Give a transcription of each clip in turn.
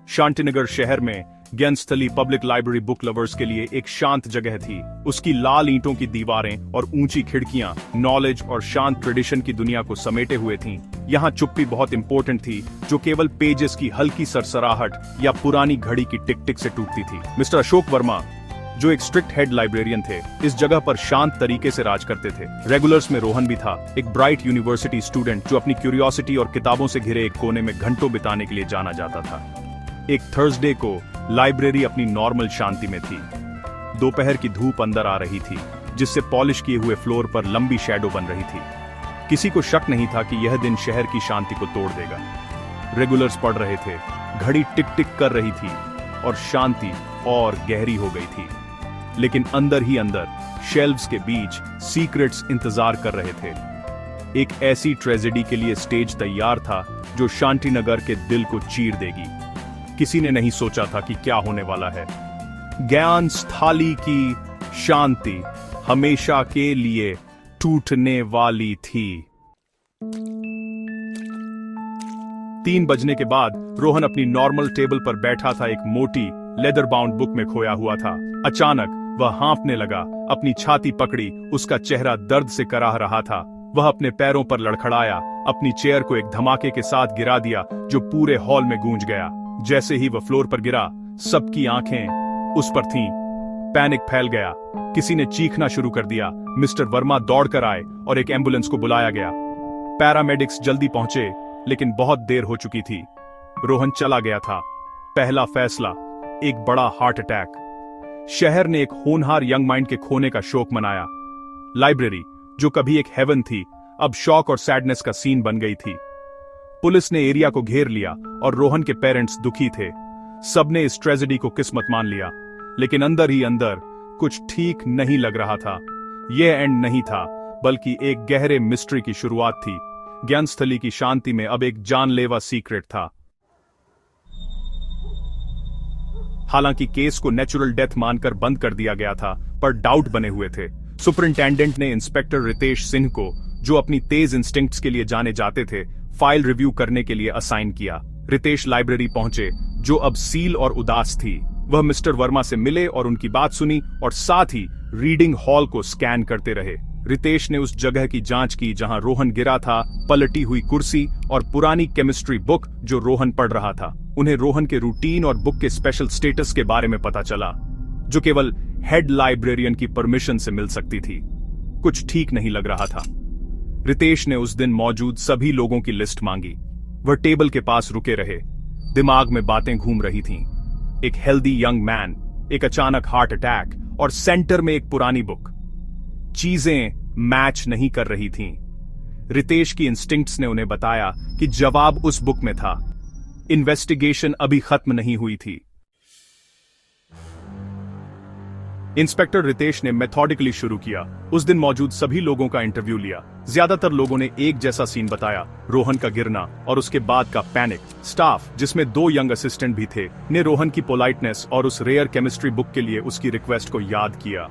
शांतिनगर शहर में Gyansthali public library book lovers के लिए एक शांत जगह थी। उसकी लाल ईंटों की दीवारें और ऊंची खिड़कियां नॉलेज और शांत ट्रेडिशन की दुनिया को समेटे हुए थीं। यहाँ चुप्पी बहुत इंपॉर्टेंट थी, जो केवल पेजेस की हल्की सरसराहट या पुरानी घड़ी की टिक टिक से टूटती थी। मिस्टर अशोक वर्मा, जो एक स्ट्रिक्ट हेड लाइब्रेरियन थे, इस जगह पर शांत तरीके से राज करते थे। रेगुलर्स में रोहन भी था, एक ब्राइट यूनिवर्सिटी स्टूडेंट जो अपनी क्यूरियोसिटी और किताबों से घिरे एक कोने में घंटों बिताने के लिए जाना जाता था। एक थर्सडे को लाइब्रेरी अपनी नॉर्मल शांति में थी। दोपहर की धूप अंदर आ रही थी, जिससे पॉलिश किए हुए फ्लोर पर लंबी शैडो बन रही थी। किसी को शक नहीं था कि यह दिन शहर की शांति को तोड़ देगा। रेगुलर्स पढ़ रहे थे, घड़ी टिक टिक कर रही थी और शांति और गहरी हो गई थी। लेकिन अंदर ही अंदर शेल्व्स के बीच सीक्रेट्स इंतजार कर रहे थे। एक ऐसी ट्रेजेडी के लिए स्टेज तैयार था जो शांतिनगर के दिल को चीर देगी। किसी ने नहीं सोचा था कि क्या होने वाला है। ज्ञान स्थली की शांति हमेशा के लिए टूटने वाली थी। 3 बजने के बाद रोहन अपनी नॉर्मल टेबल पर बैठा था, एक मोटी लेदर बाउंड बुक में खोया हुआ था। अचानक वह हाँफने लगा, अपनी छाती पकड़ी, उसका चेहरा दर्द से कराह रहा था। वह अपने पैरों पर लड़खड़ाया, अपनी चेयर को एक धमाके के साथ गिरा दिया जो पूरे हॉल में गूंज गया। जैसे ही वह फ्लोर पर गिरा, सबकी आंखें उस पर थीं। पैनिक फैल गया, किसी ने चीखना शुरू कर दिया। मिस्टर वर्मा दौड़कर आए और एक एम्बुलेंस को बुलाया गया। पैरामेडिक्स जल्दी पहुंचे, लेकिन बहुत देर हो चुकी थी। रोहन चला गया था। पहला फैसला, एक बड़ा हार्ट अटैक। शहर ने एक होनहार यंग माइंड के खोने का शोक मनाया। लाइब्रेरी, जो कभी एक हेवन थी, अब शॉक और सैडनेस का सीन बन गई थी। पुलिस ने एरिया को घेर लिया और रोहन के पेरेंट्स दुखी थे। सबने इस ट्रेजेडी को किस्मत मान लिया, लेकिन अंदर ही अंदर कुछ ठीक नहीं लग रहा था। यह एंड नहीं था, बल्कि एक गहरे मिस्ट्री की शुरुआत थी। ज्ञानस्थली की शांति में अब एक जानलेवा सीक्रेट था। हालांकि केस को नेचुरल डेथ मानकर बंद कर दिया गया था, पर डाउट बने हुए थे। सुपरिंटेंडेंट ने इंस्पेक्टर रितेश सिंह को, जो अपनी तेज इंस्टिंक्ट्स के लिए जाने जाते थे, फाइल रिव्यू करने के लिए असाइन किया। रितेश लाइब्रेरी पहुंचे, जो अब सील और उदास थी। वह मिस्टर वर्मा से मिले और उनकी बात सुनी और साथ ही रीडिंग हॉल को स्कैन करते रहे। रितेश ने उस जगह की जांच की जहां रोहन गिरा था, पलटी हुई कुर्सी और पुरानी केमिस्ट्री बुक जो रोहन पढ़ रहा था। उन्हें रोहन के रूटीन और बुक के स्पेशल स्टेटस के बारे में पता चला, जो केवल हेड लाइब्रेरियन की परमिशन से मिल सकती थी। कुछ ठीक नहीं लग रहा था। रितेश ने उस दिन मौजूद सभी लोगों की लिस्ट मांगी। वह टेबल के पास रुके रहे, दिमाग में बातें घूम रही थीं। एक हेल्दी यंग मैन, एक अचानक हार्ट अटैक और सेंटर में एक पुरानी बुक। चीजें मैच नहीं कर रही थीं। रितेश की इंस्टिंक्ट्स ने उन्हें बताया कि जवाब उस बुक में था। इन्वेस्टिगेशन अभी खत्म नहीं हुई थी। इंस्पेक्टर रितेश ने मेथोडिकली शुरू किया। उस दिन मौजूद सभी लोगों का इंटरव्यू लिया। ज्यादातर लोगों ने एक जैसा सीन बताया, रोहन का गिरना और उसके बाद का पैनिक। स्टाफ, जिसमें 2 यंग असिस्टेंट भी थे, ने रोहन की पोलाइटनेस और उस रेयर केमिस्ट्री बुक के लिए उसकी रिक्वेस्ट को याद किया।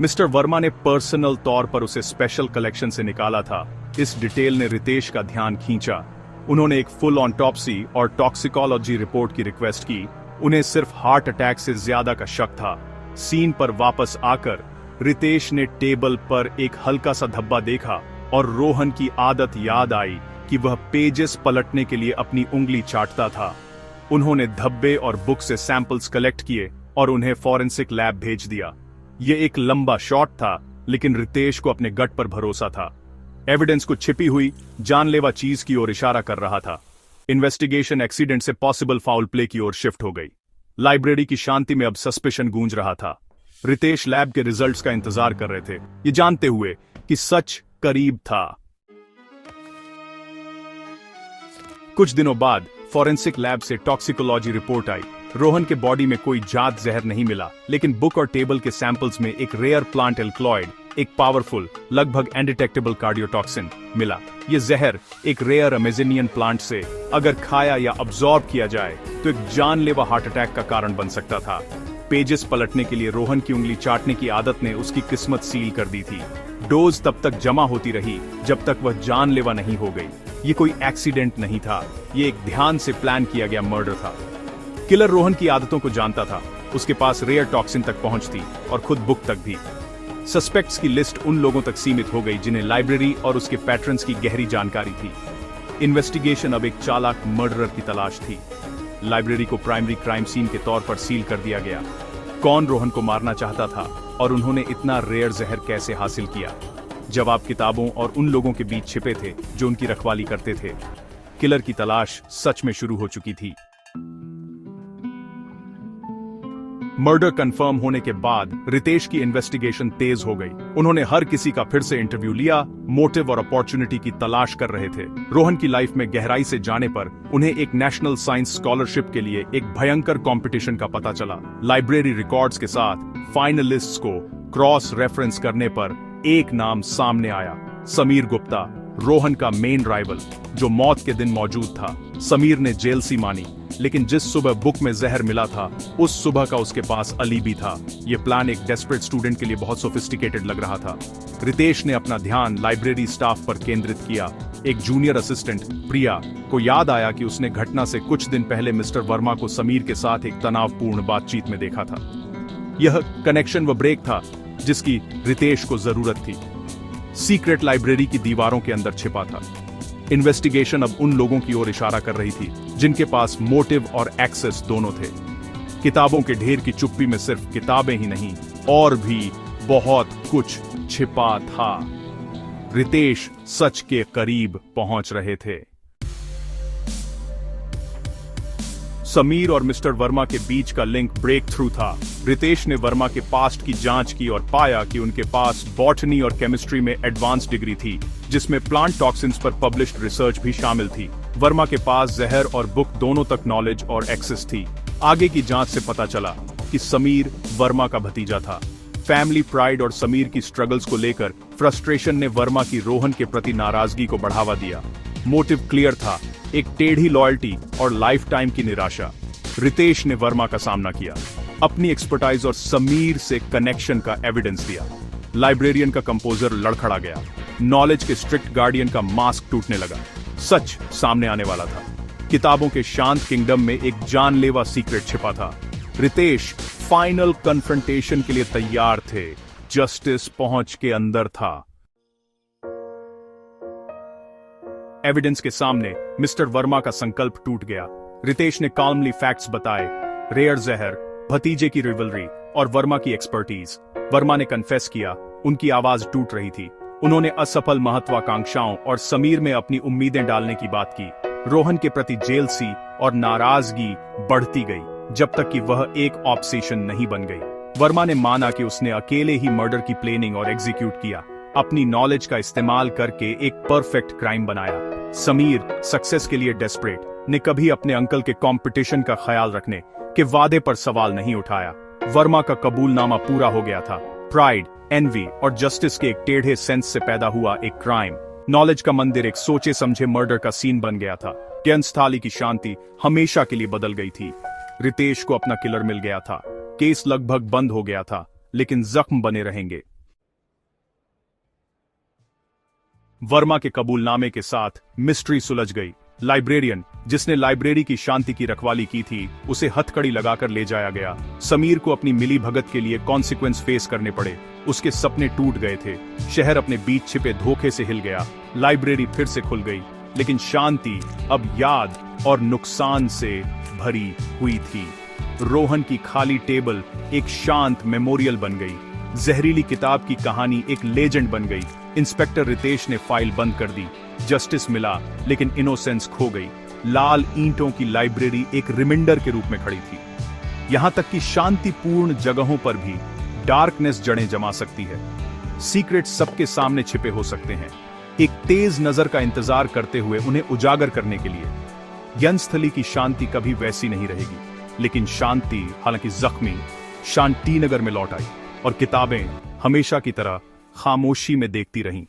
मिस्टर वर्मा ने पर्सनल तौर पर उसे स्पेशल कलेक्शन से निकाला था। इस डिटेल ने रितेश का ध्यान खींचा। उन्होंने एक फुल ऑटोप्सी और टॉक्सिकोलॉजी रिपोर्ट की रिक्वेस्ट की। उन्हें सिर्फ हार्ट अटैक से ज्यादा का शक था। सीन पर वापस आकर रितेश ने टेबल पर एक हल्का सा धब्बा देखा और रोहन की आदत याद आई कि वह पेजेस पलटने के लिए अपनी उंगली चाटता था। उन्होंने धब्बे और बुक से सैंपल्स कलेक्ट किए और उन्हें फॉरेंसिक लैब भेज दिया। यह एक लंबा शॉट था, लेकिन रितेश को अपने गट पर भरोसा था। एविडेंस को छिपी हुई जानलेवा चीज की ओर इशारा कर रहा था। इन्वेस्टिगेशन एक्सीडेंट से पॉसिबल फाउल प्ले की ओर शिफ्ट हो गई। लाइब्रेरी की शांति में अब सस्पिशन गूंज रहा था। रितेश लैब के रिजल्ट्स का इंतजार कर रहे थे, ये जानते हुए कि सच करीब था। कुछ दिनों बाद फॉरेंसिक लैब से टॉक्सिकोलॉजी रिपोर्ट आई। रोहन के बॉडी में कोई जात जहर नहीं मिला, लेकिन बुक और टेबल के सैंपल्स में एक रेयर प्लांट एल्कलॉइड, एक पावरफुल, लगभग अनडिटेक्टेबल कार्डियोटॉक्सिन मिला। यह जहर एक रेयर अमेजिनियन प्लांट से अगर खाया या अब्सॉर्ब किया जाए तो एक जानलेवा हार्ट अटैक का कारण बन सकता था। पेजेस पलटने के लिए रोहन की उंगली चाटने की आदत ने उसकी किस्मत सील कर दी थी। डोज तब तक जमा होती रही जब तक वह जानलेवा नहीं हो गई। ये कोई एक्सीडेंट नहीं था, ये एक ध्यान से प्लान किया गया मर्डर था। किलर रोहन की आदतों को जानता था, उसके पास रेयर टॉक्सिन तक पहुंच थी और खुद बुक तक भी। सस्पेक्ट्स की लिस्ट उन लोगों तक सीमित हो गई जिन्हें लाइब्रेरी और उसके पैट्रन्स की गहरी जानकारी थी। इन्वेस्टिगेशन अब एक चालाक मर्डरर की तलाश थी। लाइब्रेरी को प्राइमरी क्राइम सीन के तौर पर सील कर दिया गया। कौन रोहन को मारना चाहता था और उन्होंने इतना रेयर जहर कैसे हासिल किया? जवाब किताबों और उन लोगों के बीच छिपे थे जो उनकी रखवाली करते थे। किलर की तलाश सच में शुरू हो चुकी थी। मर्डर कंफर्म होने के बाद रितेश की इन्वेस्टिगेशन तेज हो गई। उन्होंने हर किसी का फिर से इंटरव्यू लिया, मोटिव और अपॉर्चुनिटी की तलाश कर रहे थे। रोहन की लाइफ में गहराई से जाने पर उन्हें एक नेशनल साइंस स्कॉलरशिप के लिए एक भयंकर कंपटीशन का पता चला। लाइब्रेरी रिकॉर्ड्स के साथ फाइनलिस्ट्स को क्रॉस रेफरेंस करने पर एक नाम सामने आया, समीर गुप्ता, रोहन का मेन राइवल, जो मौत के दिन मौजूद था। समीर ने जेल सी मानी, लेकिन जिस सुबह बुक में जहर मिला था उस सुबह का उसके पास अलीबी था। यह प्लान एक डेस्परेट स्टूडेंट के लिए बहुत सोफिस्टिकेटेड लग रहा था। रितेश ने अपना ध्यान लाइब्रेरी स्टाफ पर केंद्रित किया। एक जूनियर असिस्टेंट प्रिया को याद आया कि उसने घटना से कुछ दिन पहले मिस्टर वर्मा को समीर के साथ एक तनावपूर्ण बातचीत में देखा था। यह कनेक्शन व ब्रेक था जिसकी रितेश को जरूरत थी। सीक्रेट लाइब्रेरी की दीवारों के अंदर छिपा था। इन्वेस्टिगेशन अब उन लोगों की ओर इशारा कर रही थी जिनके पास मोटिव और एक्सेस दोनों थे। किताबों के ढेर की चुप्पी में सिर्फ किताबें ही नहीं, और भी बहुत कुछ छिपा था। रितेश सच के करीब पहुंच रहे थे। समीर और मिस्टर वर्मा के बीच का लिंक ब्रेक थ्रू था। रितेश ने वर्मा के पास्ट की जांच की और पाया कि उनके पास बॉटनी और केमिस्ट्री में एडवांस डिग्री थी, जिसमें प्लांट टॉक्सिन्स पर पब्लिश्ड रिसर्च भी शामिल थी। वर्मा के पास जहर और बुक दोनों तक नॉलेज और एक्सेस थी। आगे की जांच से पता चला कि समीर वर्मा का भतीजा था। फैमिली प्राइड और समीर की स्ट्रगल्स को लेकर फ्रस्ट्रेशन ने वर्मा की रोहन के प्रति नाराजगी को बढ़ावा दिया। मोटिव क्लियर था, एक टेढ़ी लॉयल्टी और लाइफ टाइम की निराशा। रितेश ने वर्मा का सामना किया, अपनी एक्सपर्टाइज और समीर से कनेक्शन का एविडेंस दिया। लाइब्रेरियन का कंपोजर लड़खड़ा गया, नॉलेज के स्ट्रिक्ट गार्डियन का मास्क टूटने लगा। सच सामने आने वाला था। किताबों के शांत किंगडम में एक जानलेवा सीक्रेट छिपा था। रितेश फाइनल कन्फ्रंटेशन के लिए तैयार थे। जस्टिस पहुंच के अंदर था। एविडेंस के सामने मिस्टर वर्मा का संकल्प टूट गया। रितेश ने काल्मली फैक्ट्स बताए, रेयर जहर, भतीजे की रिवलरी और वर्मा की एक्सपर्टीज। वर्मा ने कन्फेस किया, उनकी आवाज टूट रही थी। उन्होंने असफल महत्वाकांक्षाओं और समीर में अपनी उम्मीदें डालने की बात की। रोहन के प्रति जेलसी और नाराजगी बढ़ती गई, जब तक कि वह एक ऑब्सेशन नहीं बन गई। वर्मा ने माना कि उसने अकेले ही मर्डर की प्लानिंग और एग्जीक्यूट किया, अपनी नॉलेज का इस्तेमाल करके एक परफेक्ट क्राइम बनाया। समीर, सक्सेस के लिए डेस्परेट, ने कभी अपने अंकल के कंपटीशन का ख्याल रखने के वादे पर सवाल नहीं उठाया। वर्मा का कबूलनामा पूरा हो गया था। प्राइड, एनवी और जस्टिस के एक टेढ़े सेंस से पैदा हुआ एक क्राइम। नॉलेज का मंदिर एक सोचे समझे मर्डर का सीन बन गया था। ज्ञानस्थाली की शांति हमेशा के लिए बदल गई थी। रितेश को अपना किलर मिल गया था। केस लगभग बंद हो गया था, लेकिन जख्म बने रहेंगे। वर्मा के कबूलनामे के साथ मिस्ट्री सुलझ गई। लाइब्रेरियन, जिसने लाइब्रेरी की शांति की रखवाली की थी, उसे हथकड़ी लगाकर ले जाया गया। समीर को अपनी मिली भगत के लिए कॉन्सिक्वेंस फेस करने पड़े। उसके सपने टूट गए थे। शहर अपने बीच छिपे धोखे से हिल गया। लाइब्रेरी फिर से खुल गई, लेकिन शांति अब याद और नुकसान से भरी हुई थी। रोहन की खाली टेबल एक शांत मेमोरियल बन गई। जहरीली किताब की कहानी एक लेजेंड बन गई। इंस्पेक्टर रितेश ने फाइल बंद कर दी। जस्टिस मिला, लेकिन इनोसेंस खो गई। लाल ईंटों की लाइब्रेरी एक रिमाइंडर के रूप में खड़ी थी। यहां तक कि शांतिपूर्ण जगहों पर भी डार्कनेस जड़ें जमा सकती है। सीक्रेट सबके सामने छिपे हो सकते हैं, एक तेज नजर का इंतजार करते हुए उन्हें उजागर करने के लिए। ज्ञानस्थली की शांति कभी वैसी नहीं रहेगी, लेकिन शांति, हालांकि जख्मी, शांतिनगर में लौट आई और किताबें हमेशा की तरह खामोशी में देखती रहीं।